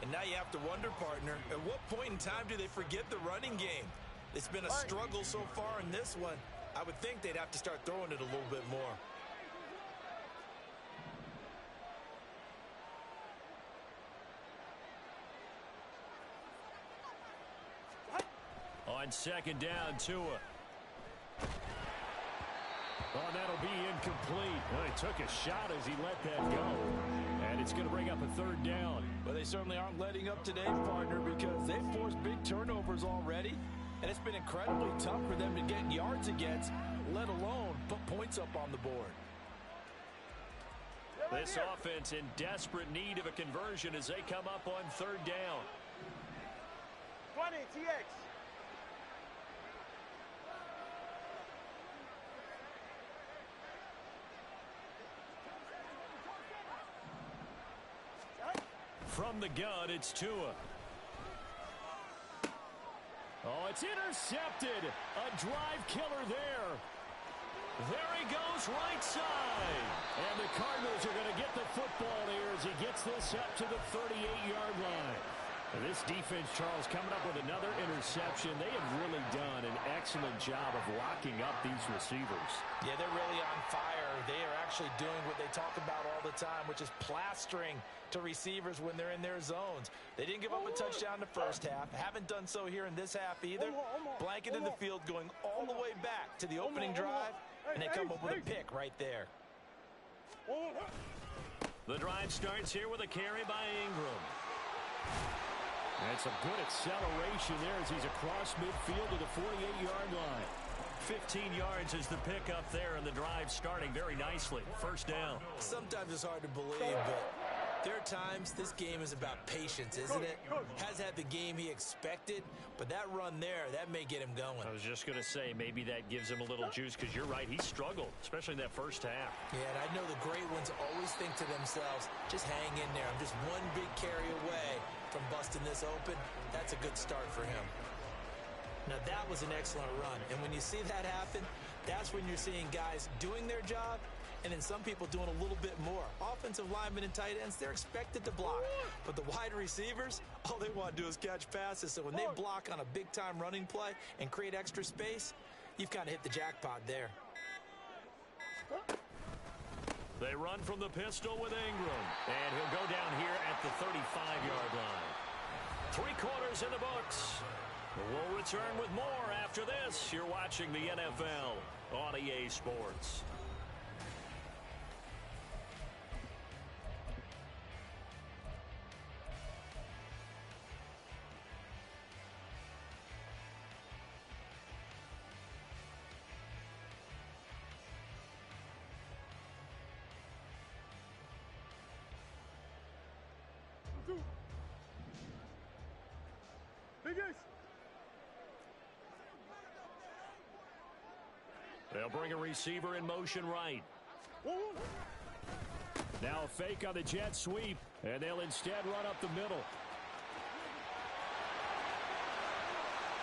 And now you have to wonder, partner, at what point in time do they forget the running game? It's been a struggle so far in this one. I would think they'd have to start throwing it a little bit more. On 2nd down, Tua. Oh, that'll be incomplete. Well, he took a shot as he let that go. And it's going to bring up a 3rd down. But they certainly aren't letting up today, partner, because they've forced big turnovers already. And it's been incredibly tough for them to get yards against, let alone put points up on the board. This offense in desperate need of a conversion as they come up on 3rd down. 20, TX. From the gun, it's Tua. Oh, it's intercepted. A drive killer there. There he goes, right side. And the Cardinals are going to get the football here as he gets this up to the 38-yard line. And this defense, Charles, coming up with another interception. They have really done an excellent job of locking up these receivers. Yeah, they're really on fire. They are actually doing what they talk about all the time, which is plastering to receivers when they're in their zones. They didn't give up a touchdown in the first half. Haven't done so here in this half either. Blanketed the field going all the way back to the opening drive, and they come up with a pick right there. The drive starts here with a carry by Ingram. And some good acceleration there as he's across midfield to the 48-yard line. 15 yards is the pickup there, and the drive starting very nicely. 1st down. Sometimes it's hard to believe, but there are times this game is about patience, isn't it? Has had the game he expected, but that run there, that may get him going. I was just going to say, maybe that gives him a little juice, because you're right, he struggled, especially in that 1st half. Yeah, and I know the great ones always think to themselves, just hang in there. I'm just one big carry away from busting this open. That's a good start for him. Now, that was an excellent run, and when you see that happen, that's when you're seeing guys doing their job, and then some people doing a little bit more. Offensive linemen and tight ends, they're expected to block. But the wide receivers, all they want to do is catch passes. So when they block on a big-time running play and create extra space, you've kind of hit the jackpot there. They run from the pistol with Ingram. And he'll go down here at the 35-yard line. 3 quarters in the books. We'll return with more after this. You're watching the NFL on EA Sports. They'll bring a receiver in motion right. Now a fake on the jet sweep, and they'll instead run up the middle.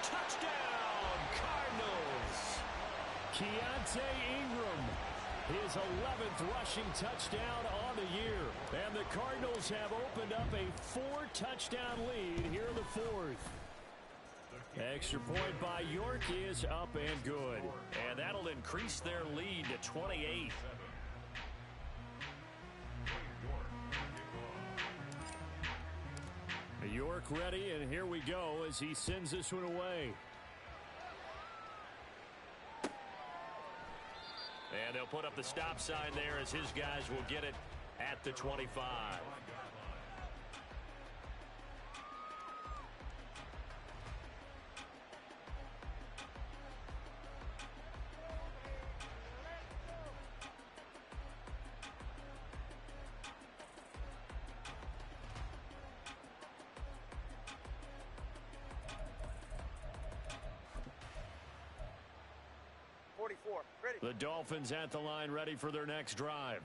Touchdown, Cardinals! Keontae Ingram, his 11th rushing touchdown on the year. And the Cardinals have opened up a 4-touchdown lead here in the 4th. Extra point by York is up and good. And that'll increase their lead to 28. York ready, and here we go as he sends this one away. And they'll put up the stop sign there as his guys will get it at the 25. The Dolphins at the line ready for their next drive.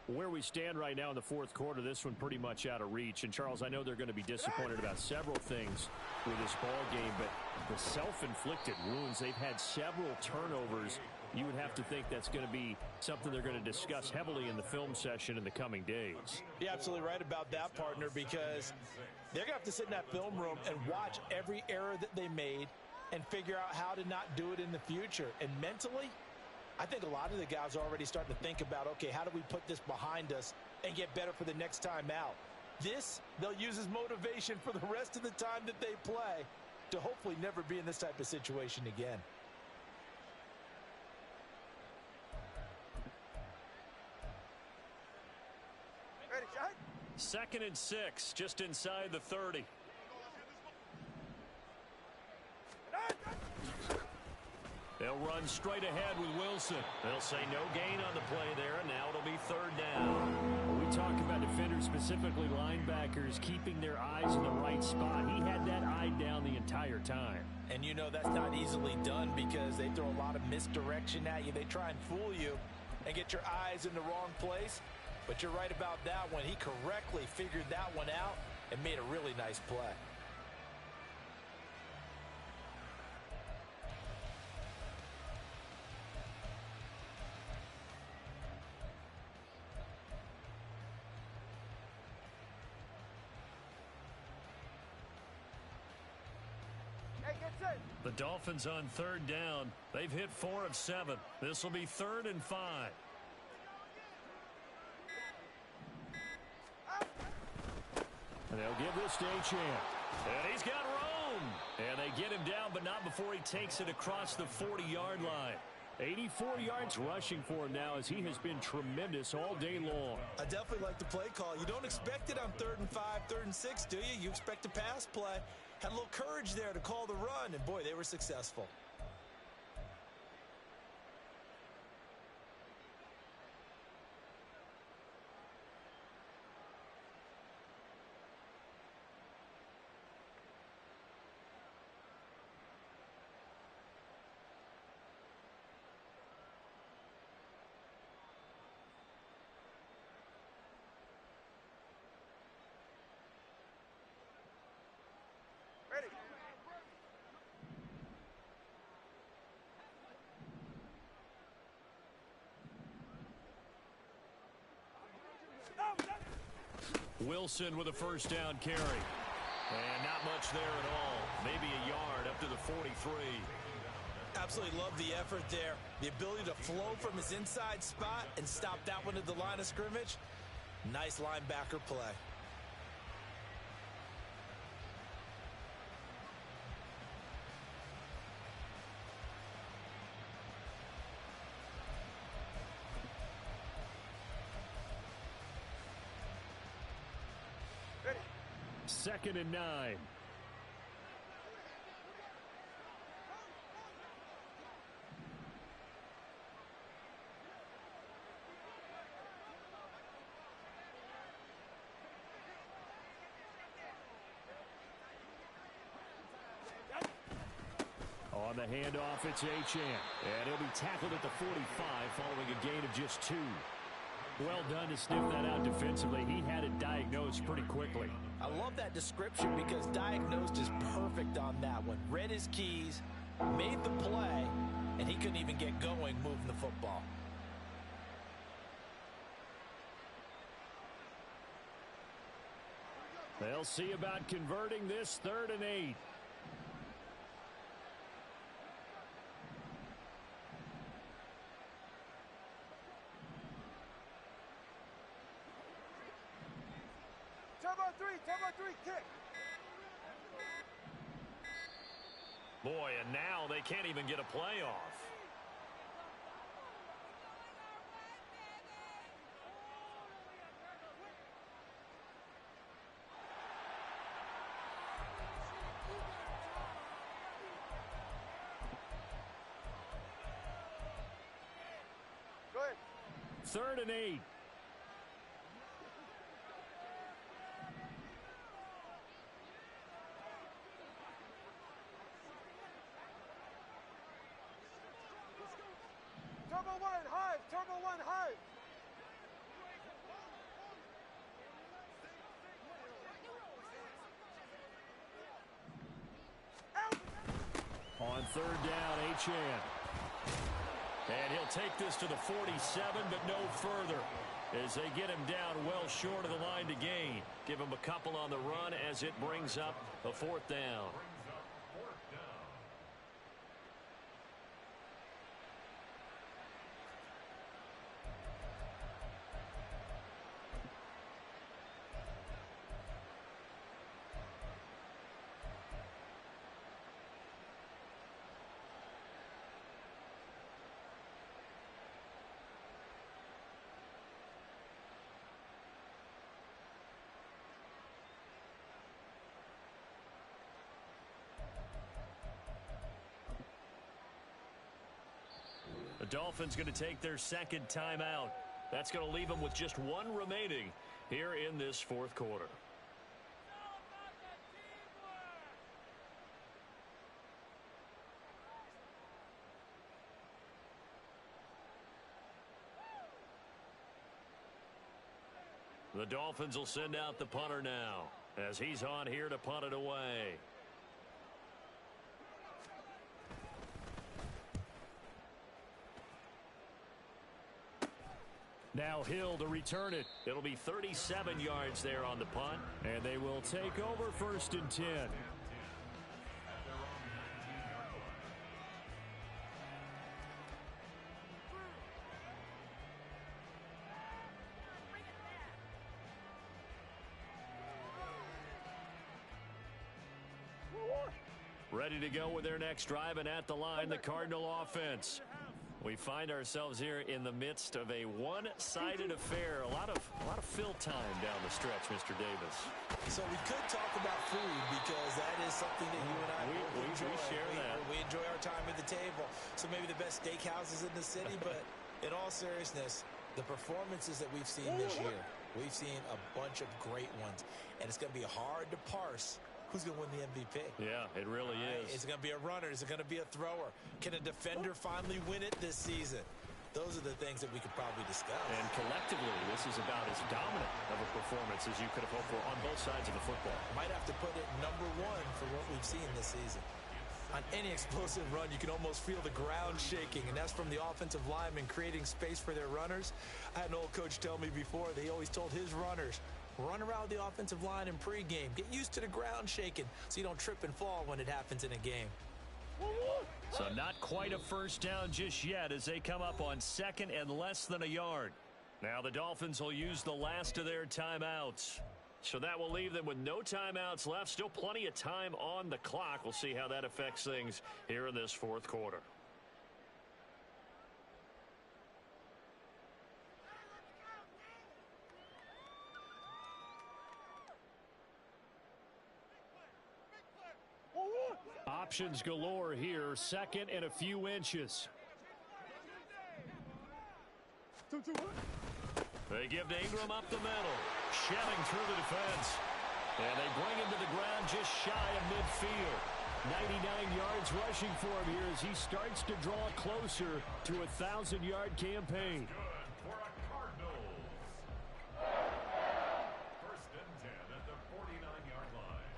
Where we stand right now in the fourth quarter, this one pretty much out of reach. And, Charles, I know they're going to be disappointed about several things with this ball game, but the self-inflicted wounds, they've had several turnovers. You would have to think that's going to be something they're going to discuss heavily in the film session in the coming days. You're absolutely right about that, partner, because they're going to have to sit in that film room and watch every error that they made and figure out how to not do it in the future. And mentally, I think a lot of the guys are already starting to think about, okay, how do we put this behind us and get better for the next time out? This, they'll use as motivation for the rest of the time that they play to hopefully never be in this type of situation again. Ready, shot? 2nd and 6, just inside the 30. They'll run straight ahead with Wilson. They'll say no gain on the play there, and now it'll be 3rd down. When we talk about defenders, specifically linebackers, keeping their eyes in the right spot. He had that eye down the entire time. And you know that's not easily done because they throw a lot of misdirection at you. They try and fool you and get your eyes in the wrong place. But you're right about that one. He correctly figured that one out and made a really nice play. The Dolphins on 3rd down. They've hit 4 of 7. This will be 3rd and 5. And they'll give this to Achane. And he's got room. And they get him down, but not before he takes it across the 40-yard line. 84 yards rushing for him now as he has been tremendous all day long. I definitely like the play call. You don't expect it on 3rd and 5, 3rd and 6, do you? You expect a pass play. Had a little courage there to call the run, and boy, they were successful. Wilson with a 1st down carry. And not much there at all. Maybe a yard up to the 43. Absolutely love the effort there. The ability to flow from his inside spot and stop that one at the line of scrimmage. Nice linebacker play. Ready. 2nd and 9. On the handoff, it's Achane. And he'll be tackled at the 45 following a gain of just 2. Well done to sniff that out defensively. He had it diagnosed pretty quickly. I love that description because diagnosed is perfect on that one. Read his keys, made the play, and he couldn't even get going moving the football. They'll see about converting this 3rd and 8. Time on three, kick. Boy, and now they can't even get a play off. Go ahead. 3rd and 8. Turbo one, high. Turbo one, high. On 3rd down, Achane. And he'll take this to the 47, but no further, as they get him down well short of the line to gain. Give him a couple on the run as it brings up a 4th down. The Dolphins going to take their 2nd timeout. That's going to leave them with just 1 remaining here in this 4th quarter. The Dolphins will send out the punter now, as he's on here to punt it away. Now Hill to return it. It'll be 37 yards there on the punt, and they will take over 1st and 10. Ready to go with their next drive, and at the line, the Cardinal offense. We find ourselves here in the midst of a one-sided affair. A lot of fill time down the stretch, Mr. Davis. So we could talk about food because that is something that you and I enjoy. We share that. We enjoy our time at the table. So maybe the best steakhouses in the city, but in all seriousness, the performances that we've seen this year, we've seen a bunch of great ones, and it's going to be hard to parse who's going to win the MVP. Yeah, it really is. Is it going to be a runner? Is it going to be a thrower? Can a defender finally win it this season? Those are the things that we could probably discuss. And collectively, this is about as dominant of a performance as you could have hoped for on both sides of the football. Might have to put it #1 for what we've seen this season. On any explosive run, you can almost feel the ground shaking, and that's from the offensive linemen creating space for their runners. I had an old coach tell me before, that he always told his runners, run around the offensive line in pregame. Get used to the ground shaking so you don't trip and fall when it happens in a game. So not quite a 1st down just yet as they come up on 2nd and less than a yard. Now the Dolphins will use the last of their timeouts. So that will leave them with no timeouts left. Still plenty of time on the clock. We'll see how that affects things here in this 4th quarter. Options galore here. 2nd and a few inches. They give to Ingram up the middle. Shelling through the defense. And they bring him to the ground just shy of midfield. 99 yards rushing for him here as he starts to draw closer to a 1,000-yard campaign. For a Cardinals. 1st and 10 at the 49-yard line.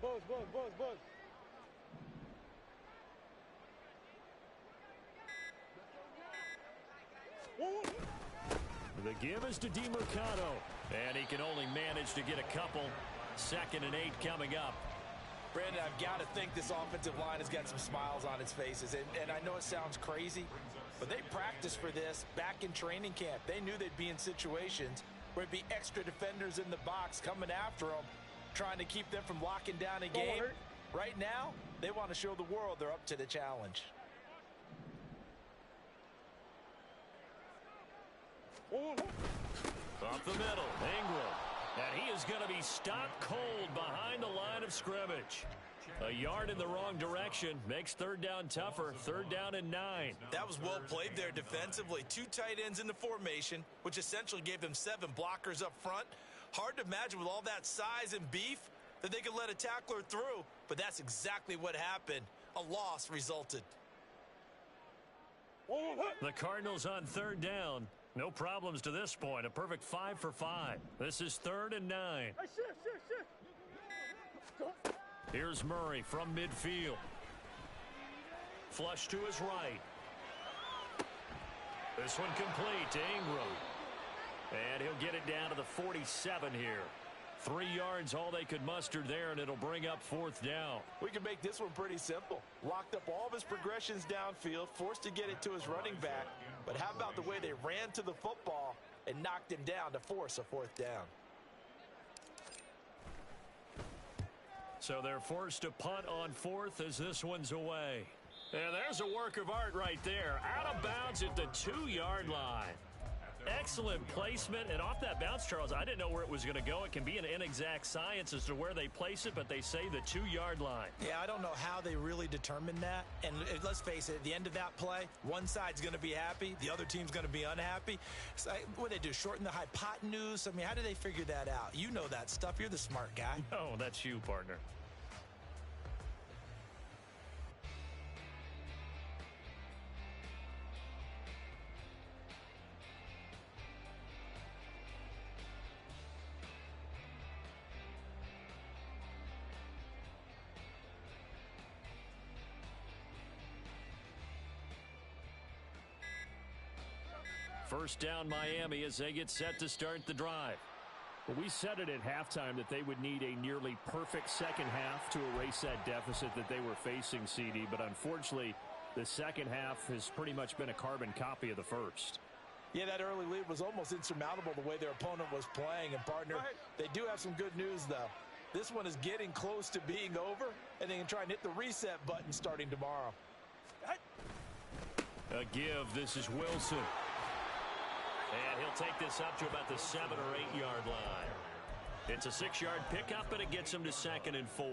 Buzz. The give is to DeMercado, and he can only manage to get a couple. 2nd and 8 coming up. Brandon, I've got to think this offensive line has got some smiles on its faces, and I know it sounds crazy, But they practiced for this back in training camp. They knew they'd be in situations where it'd be extra defenders in the box coming after them, trying to keep them from locking down a game. Right now, they want to show the world they're up to the challenge. Up the middle, Ingram. And he is going to be stopped cold behind the line of scrimmage. A yard in the wrong direction makes third down tougher. Third down and 9. That was well played there defensively. 2 tight ends in the formation, which essentially gave them 7 blockers up front. Hard to imagine with all that size and beef that they could let a tackler through, but that's exactly what happened. A loss resulted. The Cardinals on third down. No problems to this point. A perfect 5 for 5. This is third and 9. Hey, shit. Here's Murray from midfield. Flush to his right. This one complete to Ingram. And he'll get it down to the 47 here. 3 yards all they could muster there, and it'll bring up fourth down. We can make this one pretty simple. Locked up all of his progressions downfield, forced to get it to his running back. But how about the way they ran to the football and knocked him down to force a fourth down? So they're forced to punt on fourth as this one's away. And there's a work of art right there. Out of bounds at the 2-yard line. Excellent placement, and off that bounce, Charles, I didn't know where it was going to go. It can be an inexact science as to where they place it, but they say the 2-yard line. Yeah, I don't know how they really determined that. And let's face it, at the end of that play, one side's going to be happy, the other team's going to be unhappy. So, what do they do, shorten the hypotenuse? I mean, how do they figure that out? You know that stuff. You're the smart guy. No, that's you, partner. First down Miami as they get set to start the drive. Well, we said it at halftime that they would need a nearly perfect second half to erase that deficit that they were facing, CD. But unfortunately, the second half has pretty much been a carbon copy of the first. Yeah, that early lead was almost insurmountable the way their opponent was playing. And, partner, they do have some good news, though. This one is getting close to being over, and they can try and hit the reset button starting tomorrow. A give. This is Wilson. And he'll take this up to about the 7- or 8-yard line. It's a 6-yard pickup, but it gets him to 2nd and 4.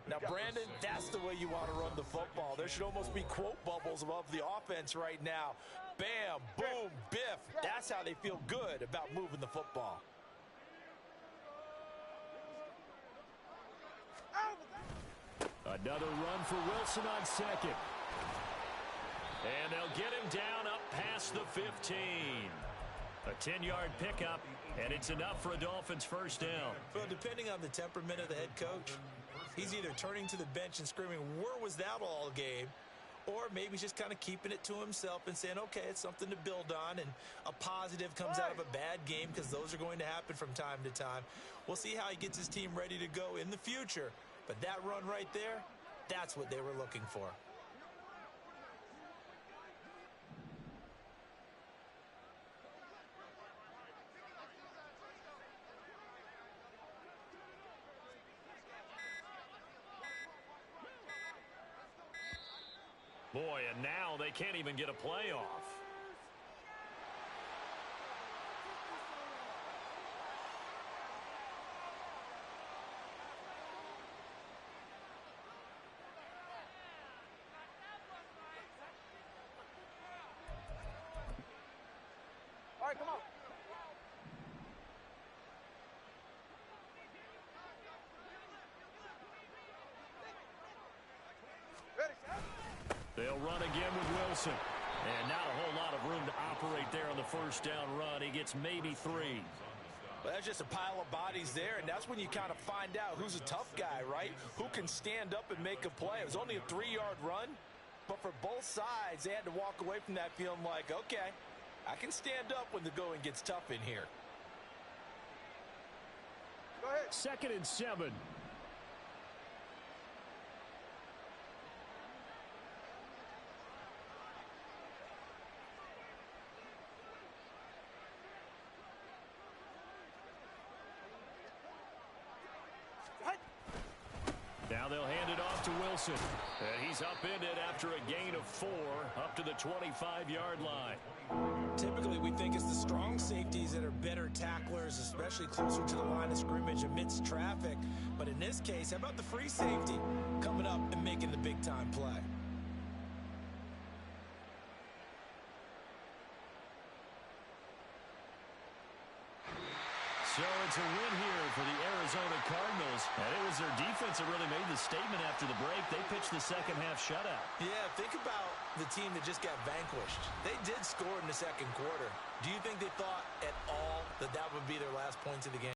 Now, Brandon, that's the way you want to run the football. There should almost be quote bubbles above the offense right now. Bam, boom, biff. That's how they feel good about moving the football. Another run for Wilson on 2nd. And they'll get him down up past the 15. A 10-yard pickup, and it's enough for a Dolphins first down. Well, depending on the temperament of the head coach, he's either turning to the bench and screaming, where was that all game? Or maybe just kind of keeping it to himself and saying, okay, it's something to build on, and a positive comes out of a bad game because those are going to happen from time to time. We'll see how he gets his team ready to go in the future. But that run right there, that's what they were looking for. Boy, and now they can't even get a playoff. All right, come on. Ready, set. They'll run again with Wilson. And not a whole lot of room to operate there on the first down run. He gets maybe 3. Well, that's just a pile of bodies there, and that's when you kind of find out who's a tough guy, right? Who can stand up and make a play. It was only a 3-yard run, but for both sides, they had to walk away from that feeling like, okay, I can stand up when the going gets tough in here. Go ahead. 2nd and 7. they'll hand it off to Wilson. And he's upended after a gain of 4 up to the 25-yard line. Typically, we think it's the strong safeties that are better tacklers, especially closer to the line of scrimmage amidst traffic. But in this case, how about the free safety coming up and making the big-time play? So it's a win here for the Arizona Cardinals. And it was their defense that really made the statement after the break. They pitched the second half shutout. Yeah, think about the team that just got vanquished. They did score in the second quarter. Do you think they thought at all that that would be their last points of the game?